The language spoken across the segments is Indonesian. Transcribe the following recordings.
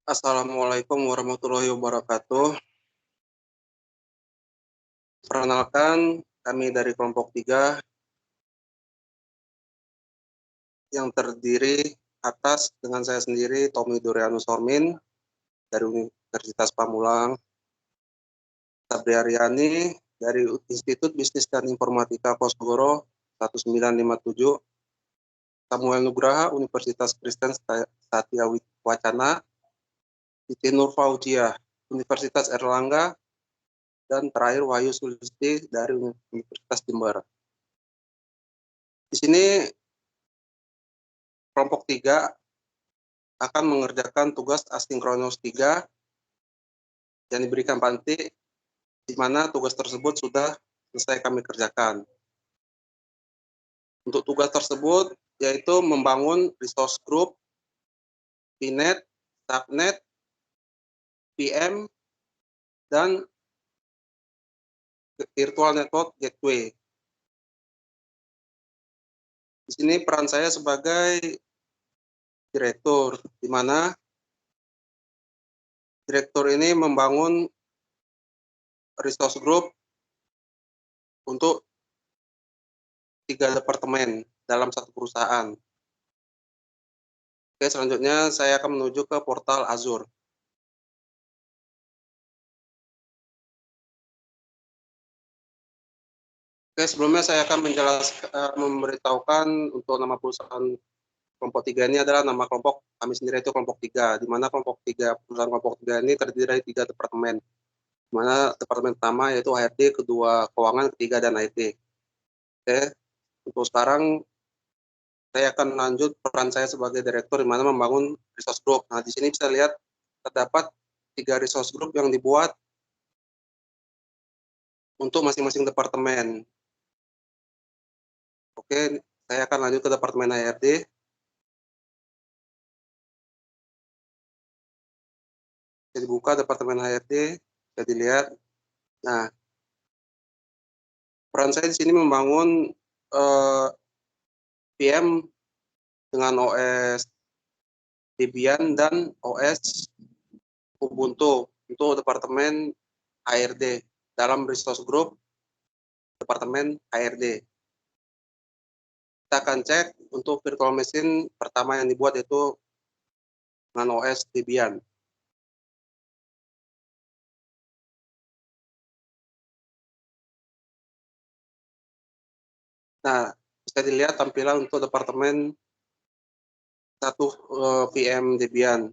Assalamualaikum warahmatullahi wabarakatuh. Perkenalkan, kami dari kelompok 3 yang terdiri atas dengan saya sendiri, Tommy Durianus Hormin dari Universitas Pamulang, Sabriaryani dari Institut Bisnis dan Informatika Kosgoro 1957, Samuel Nugraha Universitas Kristen Satya Wacana, Siti Nur Fauziah Universitas Erlangga, dan terakhir Wahyu Sulisti dari Universitas Jember. Di sini kelompok 3 akan mengerjakan tugas asinkronus 3 yang diberikan Panti, di mana tugas tersebut sudah selesai kami kerjakan. Untuk tugas tersebut yaitu membangun resource group, VNet, Subnet, VM, dan virtual network gateway. Di sini peran saya sebagai direktur, di mana direktur ini membangun resource group untuk 3 departemen dalam satu perusahaan. Oke, selanjutnya saya akan menuju ke portal Azure. Oke, sebelumnya saya akan memberitahukan untuk nama perusahaan kelompok 3 ini adalah nama kelompok kami sendiri, itu kelompok 3, di mana perusahaan kelompok 3 ini terdiri dari 3 departemen, di mana departemen pertama yaitu HRD, kedua keuangan, ketiga dan IT. Oke, untuk sekarang saya akan lanjut peran saya sebagai direktur, di mana membangun resource group. Nah, di sini bisa lihat terdapat 3 resource group yang dibuat untuk masing-masing departemen. Oke, saya akan lanjut ke departemen HRD. Jadi buka departemen HRD, bisa dilihat. Nah, peran saya di sini membangun VM dengan OS Debian dan OS Ubuntu untuk departemen HRD dalam resource group departemen HRD. Kita akan cek untuk virtual machine pertama yang dibuat yaitu dengan OS Debian. Nah, bisa dilihat tampilan untuk departemen 1 VM Debian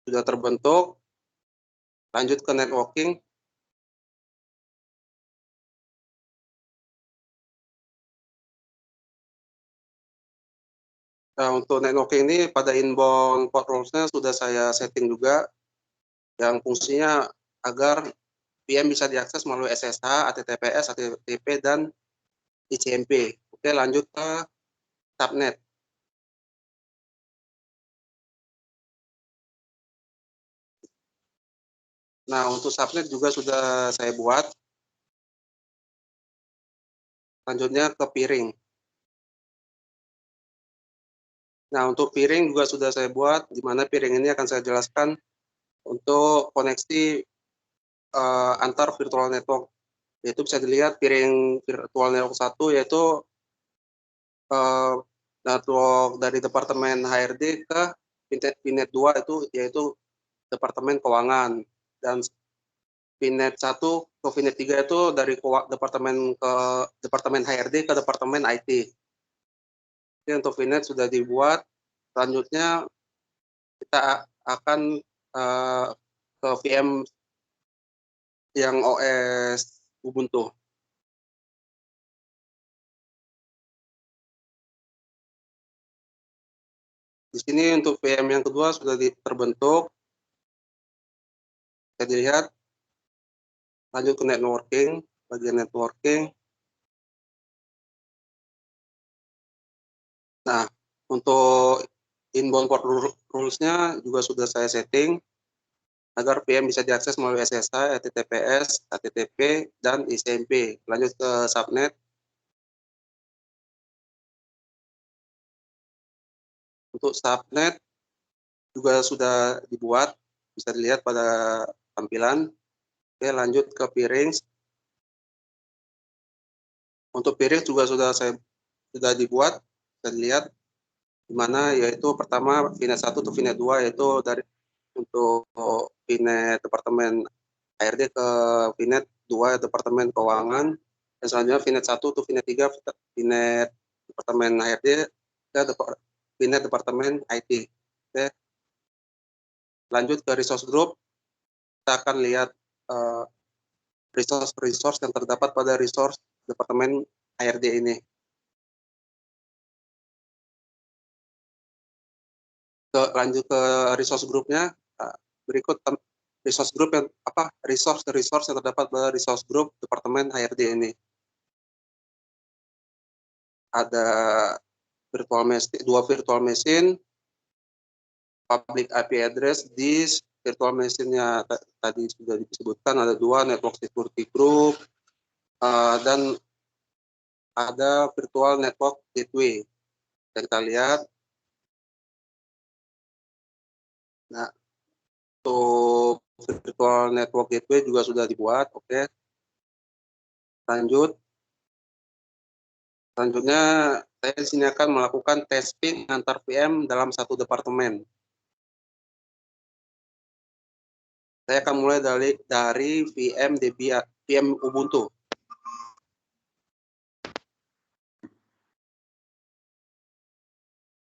sudah terbentuk. Lanjut ke networking. Nah, untuk networking ini pada inbound port rules-nya sudah saya setting juga, yang fungsinya agar VM bisa diakses melalui SSH, HTTPS, HTTP, dan ICMP. Oke, lanjut ke subnet. Nah, untuk subnet juga sudah saya buat. Selanjutnya ke peering. Nah, untuk peering juga sudah saya buat, di mana peering ini akan saya jelaskan untuk koneksi antar virtual network. Yaitu bisa dilihat peering virtual network 1 yaitu network dari departemen HRD ke VNet 2 itu yaitu departemen keuangan, dan VNet 1 ke VNet 3 itu dari departemen HRD ke departemen IT. Jadi untuk VNet sudah dibuat. Selanjutnya kita akan ke VM yang OS Ubuntu. Di sini untuk VM yang kedua sudah terbentuk. Bisa dilihat. Lanjut ke networking, bagian networking. Nah, untuk inbound port rules-nya juga sudah saya setting agar VM bisa diakses melalui SSH, HTTPS, HTTP, dan ICMP. Lanjut ke subnet. Untuk subnet, juga sudah dibuat, bisa dilihat pada tampilan. Oke, lanjut ke piring. Untuk piring juga sudah dibuat, bisa dilihat di mana, yaitu pertama VNet 1 atau VNet 2, yaitu dari untuk VNet Departemen HRD ke VNet 2 Departemen Keuangan, dan selanjutnya VNet 1 atau VNet 3 VNet Departemen HRD ke VNet Departemen IT. Oke. Lanjut ke resource group, kita akan lihat resource yang terdapat pada resource Departemen HRD ini. Lanjut ke resource groupnya, berikut resource group yang resource yang terdapat pada resource group Departemen HRD ini. Ada dua virtual machine, public IP address, disk, virtual machine-nya tadi sudah disebutkan, ada dua, network security group, dan ada virtual network gateway. Kita lihat. Nah, untuk virtual network gateway juga sudah dibuat. Oke. Selanjutnya, saya di sini akan melakukan testing antar VM dalam satu departemen. Saya akan mulai dari VM Debian, VM Ubuntu.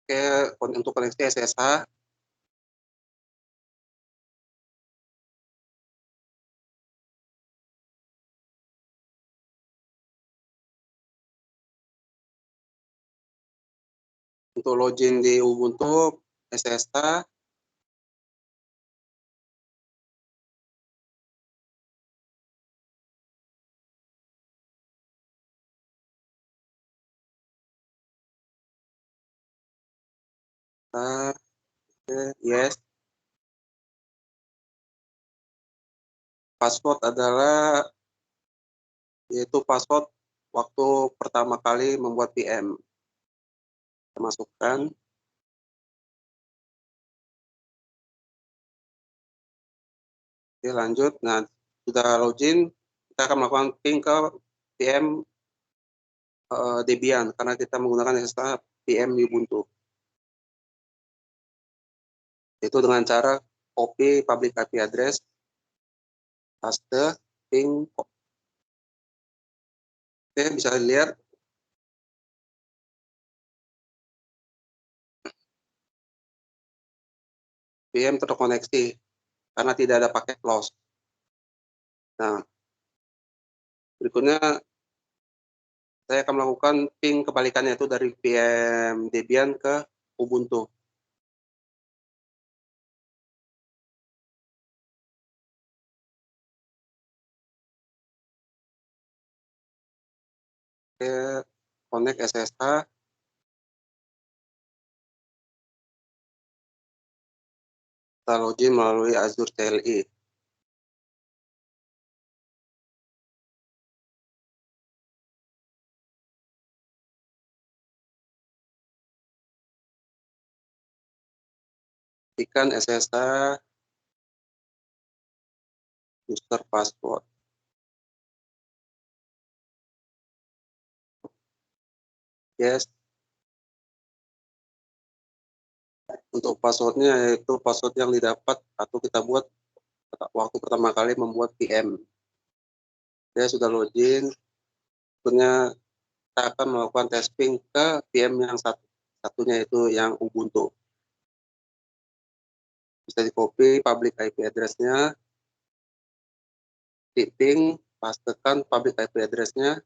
Oke, untuk koneksi SSH. Untuk login di Ubuntu, SSH. Yes. Password adalah, yaitu password waktu pertama kali membuat VM. Kita masukkan. Oke, lanjut. Nah, sudah login, kita akan melakukan ping ke VM Debian, karena kita menggunakan SSH VM di Ubuntu. Itu dengan cara copy public IP address, paste, ping. Oke, bisa dilihat. VM terkoneksi karena tidak ada paket loss. Nah, berikutnya saya akan melakukan ping kebalikannya, itu dari VM Debian ke Ubuntu. Oke, connect SSH. Kita login melalui Azure CLI. Pastikan SSH, user password. Yes. Untuk passwordnya yaitu password yang didapat atau kita buat waktu pertama kali membuat VM. Saya sudah login. Sebenarnya kita akan melakukan testing ke VM yang satunya, itu yang Ubuntu. Bisa di copy public IP address-nya, di ping, pastekan public IP address-nya,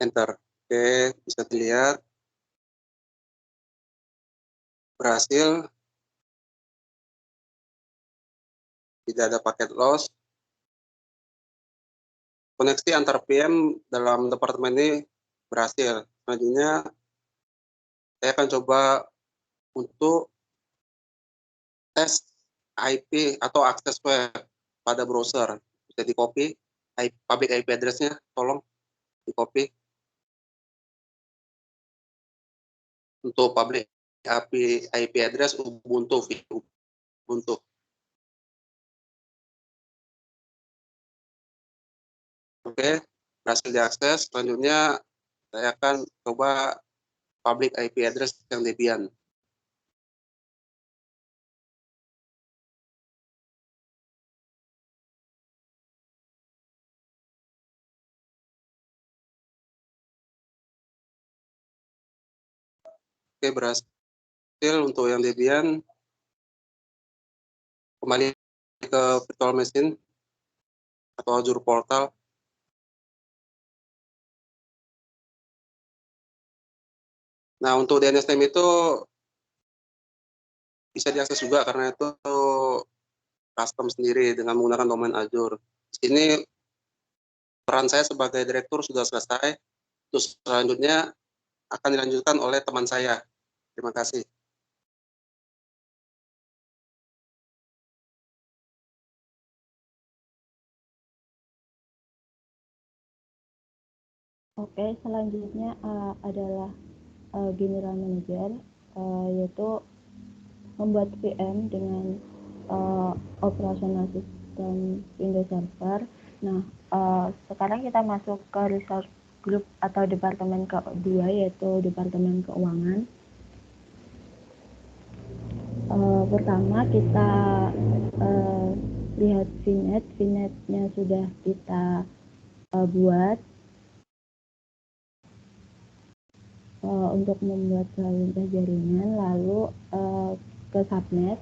enter. Oke, bisa dilihat berhasil, tidak ada paket loss. Koneksi antar VM dalam departemen ini berhasil. Selanjutnya saya akan coba untuk tes IP atau akses web pada browser. Bisa di copy public IP address-nya, tolong di copy. Untuk public IP address Ubuntu. Oke, berhasil diakses. Selanjutnya saya akan coba public IP address yang Debian. Oke, berhasil untuk yang Debian. Kembali ke virtual machine atau Azure Portal. Nah, untuk DNS name itu bisa diakses juga karena itu custom sendiri dengan menggunakan domain Azure. Di sini peran saya sebagai direktur sudah selesai. Terus selanjutnya akan dilanjutkan oleh teman saya. Terima kasih. Oke, selanjutnya adalah General Manager, yaitu membuat VM dengan operasional sistem Windows Server. Nah, sekarang kita masuk ke resource group atau departemen kedua, yaitu departemen keuangan. Pertama kita lihat VNet. VNetnya sudah kita buat. Untuk membuat lintas jaringan, lalu ke subnet.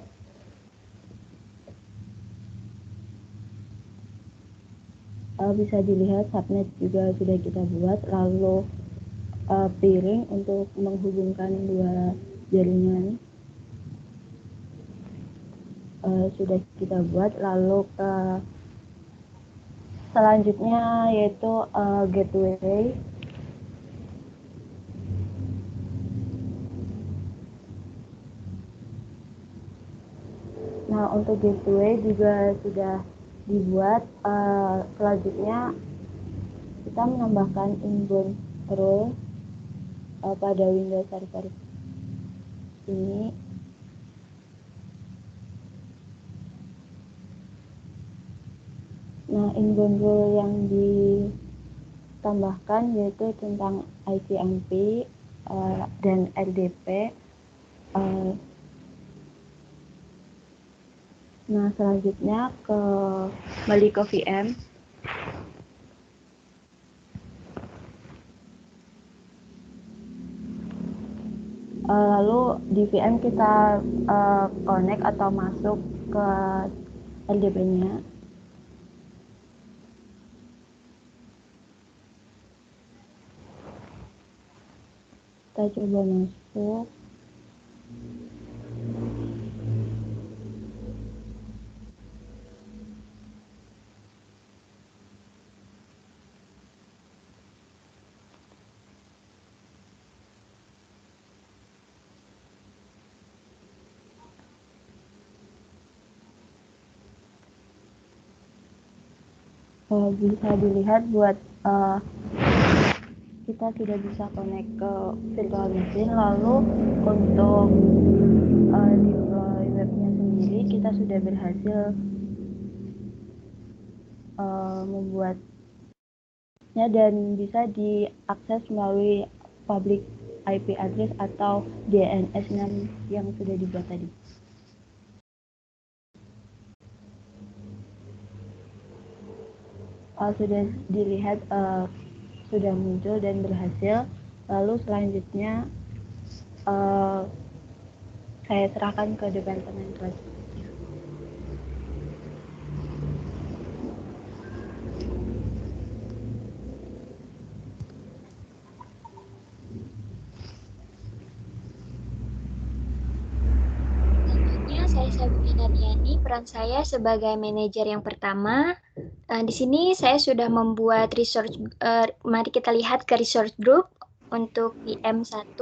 Bisa dilihat subnet juga sudah kita buat, lalu peering untuk menghubungkan dua jaringan sudah kita buat, lalu ke selanjutnya yaitu gateway. Nah, untuk gateway juga sudah dibuat. Selanjutnya kita menambahkan inbound rule pada Windows Server ini. Nah, inbound rule yang ditambahkan yaitu tentang ICMP dan RDP. Nah, selanjutnya kembali ke VM. Lalu di VM kita connect atau masuk ke LDP-nya. Kita coba masuk. Bisa dilihat buat kita sudah bisa connect ke virtual machine. Lalu untuk di webnya sendiri kita sudah berhasil membuatnya dan bisa diakses melalui public IP address atau DNS yang sudah dibuat tadi. Sudah dilihat sudah muncul dan berhasil. Lalu selanjutnya saya serahkan ke departemen selanjutnya. Selanjutnya saya Sabrina Diani, peran saya sebagai manajer yang pertama. Di sini saya sudah membuat resource. Mari kita lihat ke resource group untuk VM1.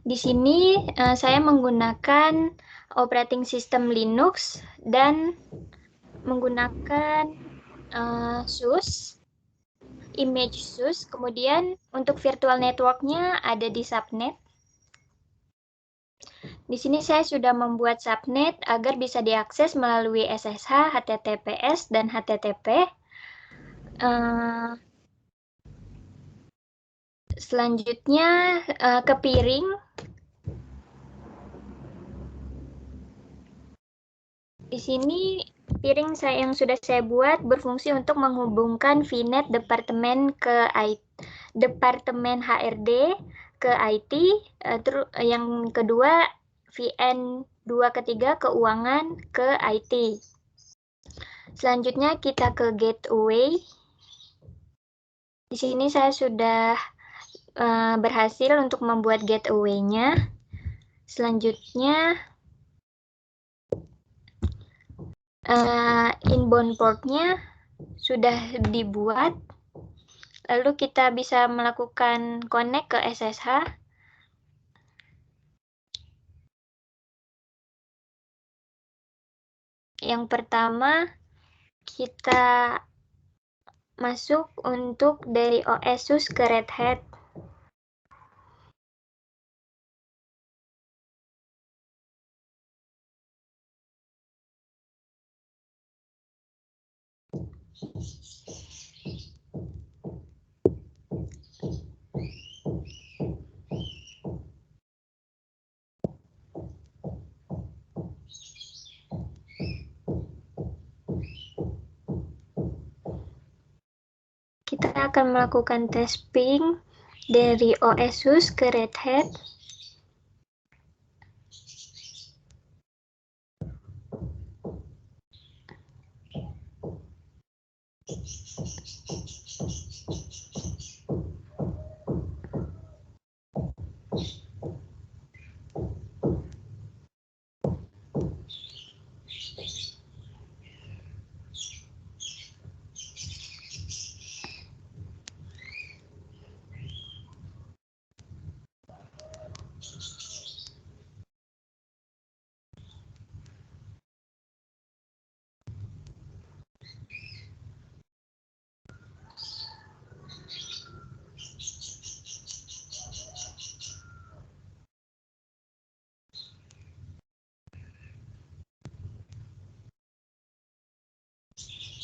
Di sini saya menggunakan operating system Linux dan menggunakan SUSE image source, kemudian untuk virtual networknya ada di subnet. Di sini saya sudah membuat subnet agar bisa diakses melalui SSH, HTTPS, dan HTTP. Selanjutnya ke piring. Di sini piring yang sudah saya buat berfungsi untuk menghubungkan VNet departemen ke departemen HRD ke IT. Terus yang kedua VN 2 ketiga keuangan ke IT. Selanjutnya kita ke gateway. Di sini saya sudah berhasil untuk membuat gateway-nya. Selanjutnya inbound port-nya sudah dibuat. Lalu kita bisa melakukan connect ke SSH. Yang pertama, kita masuk untuk dari OSUS ke Red Hat. Kita akan melakukan tes ping dari OSUS ke Red Hat.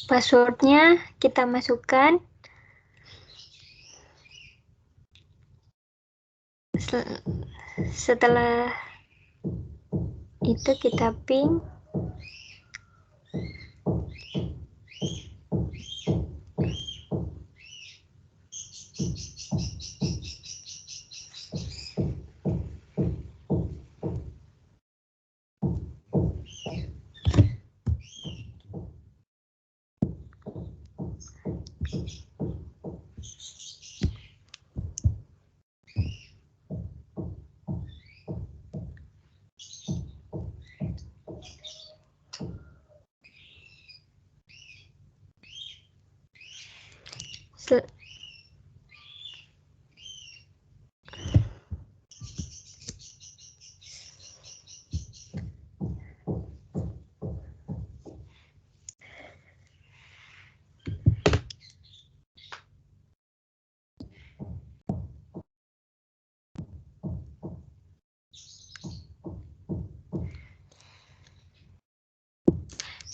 Passwordnya kita masukkan. Setelah itu kita ping.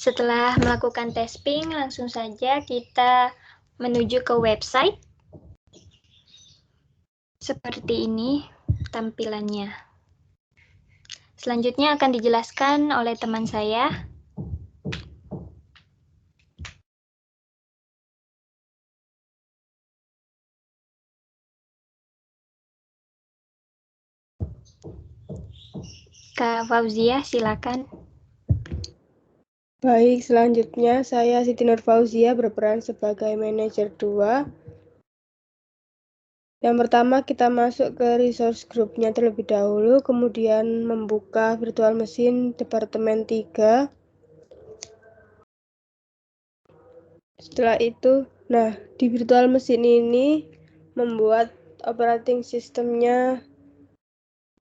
Setelah melakukan tes ping, langsung saja kita menuju ke website. Seperti ini tampilannya. Selanjutnya akan dijelaskan oleh teman saya. Kak Fauzia, silakan. Baik, selanjutnya saya Siti Nur Fauzia berperan sebagai manajer 2. Yang pertama kita masuk ke resource group-nya terlebih dahulu, kemudian membuka virtual machine departemen 3. Setelah itu, di virtual machine ini membuat operating systemnya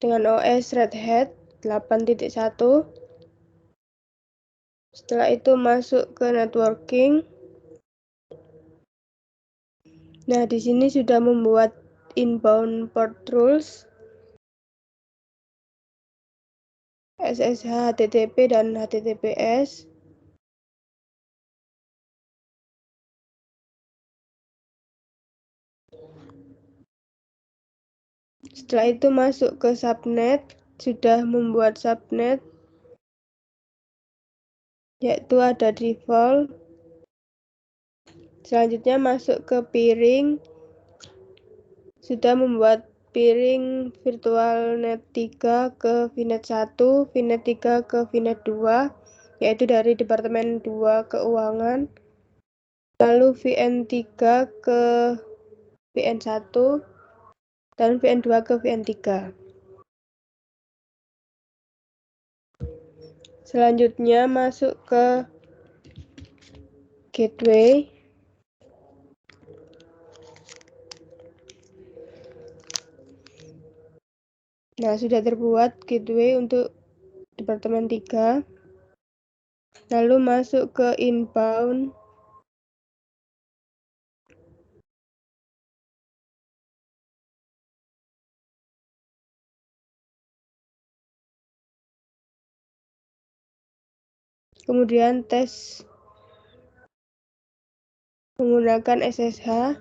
dengan OS Red Hat 8.1. Setelah itu masuk ke networking. Nah, di sini sudah membuat inbound port rules, SSH, HTTP, dan HTTPS. Setelah itu masuk ke subnet, sudah membuat subnet, yaitu ada default. Selanjutnya masuk ke peering, sudah membuat peering virtualnet 3 ke VNet 1, VNet 3 ke VNet 2, yaitu dari Departemen 2 Keuangan, lalu VN3 ke VN1, dan VN2 ke VN3. Selanjutnya masuk ke gateway. Nah, sudah terbuat gateway untuk Departemen 3. Lalu masuk ke inbound. Kemudian tes menggunakan SSH.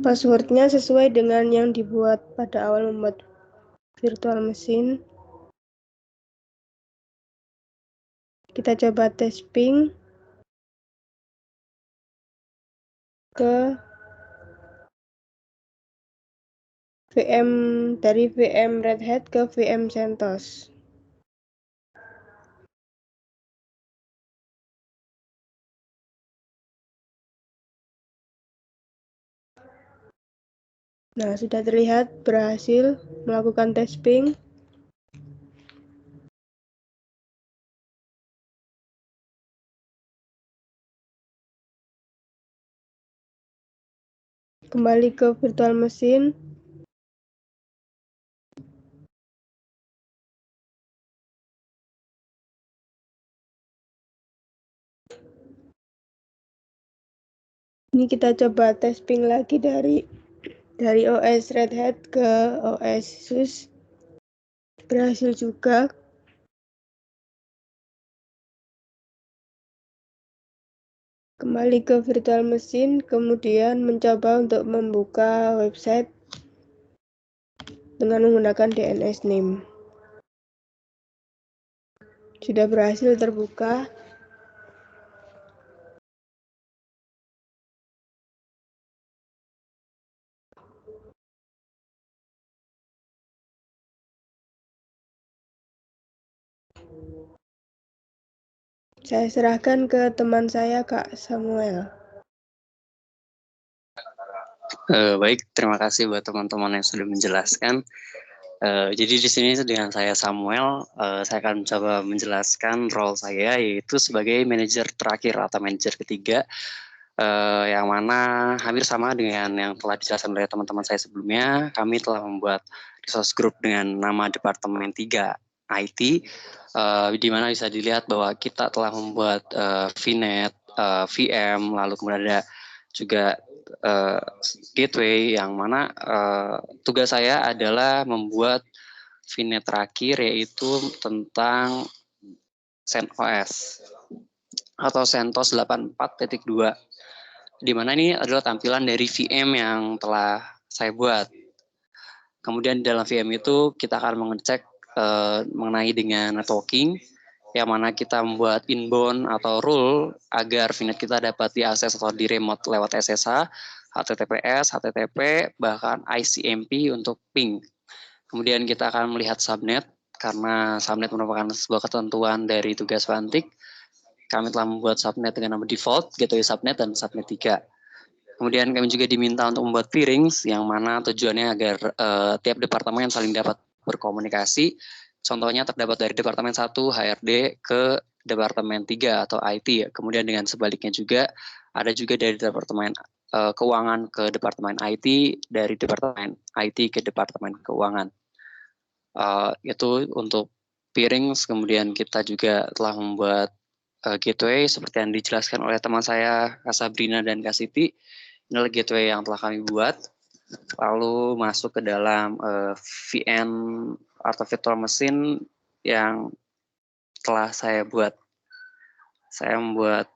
Passwordnya sesuai dengan yang dibuat pada awal membuat virtual machine. Kita coba tes ping ke VM, dari VM Red Hat ke VM CentOS. Nah, sudah terlihat berhasil melakukan tes ping. Kembali ke virtual machine. Ini kita coba tes ping lagi dari OS Red Hat ke OS SUSE. Berhasil juga. Kembali ke virtual machine, kemudian mencoba untuk membuka website. dengan menggunakan DNS name. Sudah berhasil terbuka. Saya serahkan ke teman saya, Kak Samuel. Baik, terima kasih buat teman-teman yang sudah menjelaskan. Jadi di sini dengan saya Samuel, saya akan mencoba menjelaskan role saya yaitu sebagai manajer terakhir atau manajer ketiga, yang mana hampir sama dengan yang telah dijelaskan oleh teman-teman saya sebelumnya. Kami telah membuat resource group dengan nama Departemen 3 IT, di mana bisa dilihat bahwa kita telah membuat VNet, VM, lalu kemudian ada juga gateway, yang mana tugas saya adalah membuat VNet terakhir yaitu tentang CentOS atau CentOS 84.2, di mana ini adalah tampilan dari VM yang telah saya buat. Kemudian dalam VM itu kita akan mengecek mengenai dengan networking, yang mana kita membuat inbound atau rule agar VNet kita dapat diakses atau di remote lewat SSH, HTTPS, HTTP, bahkan ICMP untuk ping. Kemudian kita akan melihat subnet, karena subnet merupakan sebuah ketentuan dari tugas Vantik. Kami telah membuat subnet dengan nama default, gateway subnet, dan subnet 3. Kemudian kami juga diminta untuk membuat peerings, yang mana tujuannya agar tiap departemen saling dapat berkomunikasi. Contohnya terdapat dari Departemen 1 HRD ke Departemen 3 atau IT. Kemudian dengan sebaliknya juga ada juga dari Departemen Keuangan ke Departemen IT, dari Departemen IT ke Departemen Keuangan. Itu untuk peerings. Kemudian kita juga telah membuat gateway seperti yang dijelaskan oleh teman saya Kak Sabrina dan Kak Siti. Ini adalah gateway yang telah kami buat, lalu masuk ke dalam VN atau virtual machine yang telah saya buat. Saya membuat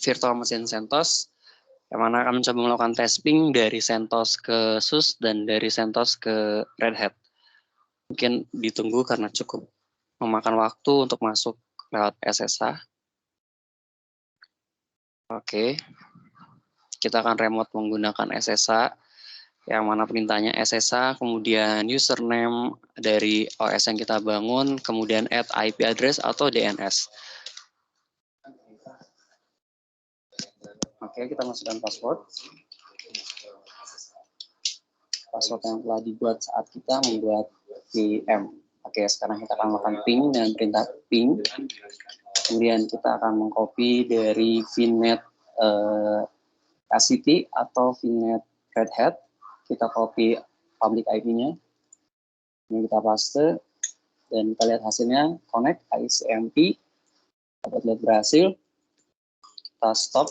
virtual machine CentOS, yang mana kami mencoba melakukan testing dari CentOS ke SUS dan dari CentOS ke Red Hat. Mungkin ditunggu karena cukup memakan waktu untuk masuk lewat SSH. Oke, kita akan remote menggunakan SSH, yang mana perintahnya SSH, kemudian username dari OS yang kita bangun, kemudian add IP address atau DNS. Oke, kita masukkan password. Password yang telah dibuat saat kita membuat VM. Oke, sekarang kita akan melakukan ping dengan perintah ping. Kemudian kita akan mengcopy dari VNet KCT atau VNet Red Hat. Kita copy public IP-nya. Ini kita paste. Dan kita lihat hasilnya, connect ICMP. Dapat lihat berhasil. Kita stop.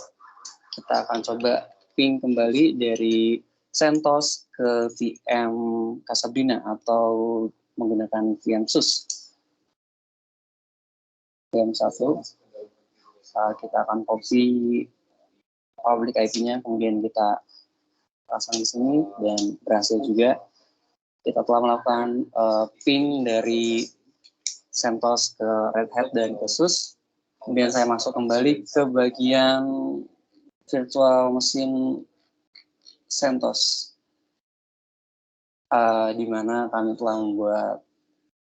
Kita akan coba ping kembali dari CentOS ke VM Kak Sabrina atau menggunakan VM SUS. VM 1. Kita akan copy public IP-nya, kemudian kita pasang di sini dan berhasil juga. Kita telah melakukan ping dari CentOS ke Red Hat dan ke SUS. Kemudian saya masuk kembali ke bagian virtual machine CentOS, di mana kami telah membuat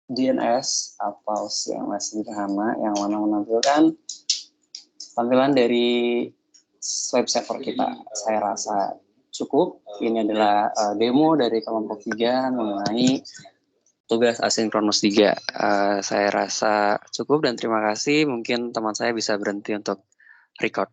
DNS atau CMS sederhana yang mana menampilkan tampilan dari web server kita. Saya rasa cukup. Ini adalah demo dari kelompok 3 mengenai tugas asinkronus 3. Saya rasa cukup dan terima kasih. Mungkin teman saya bisa berhenti untuk record.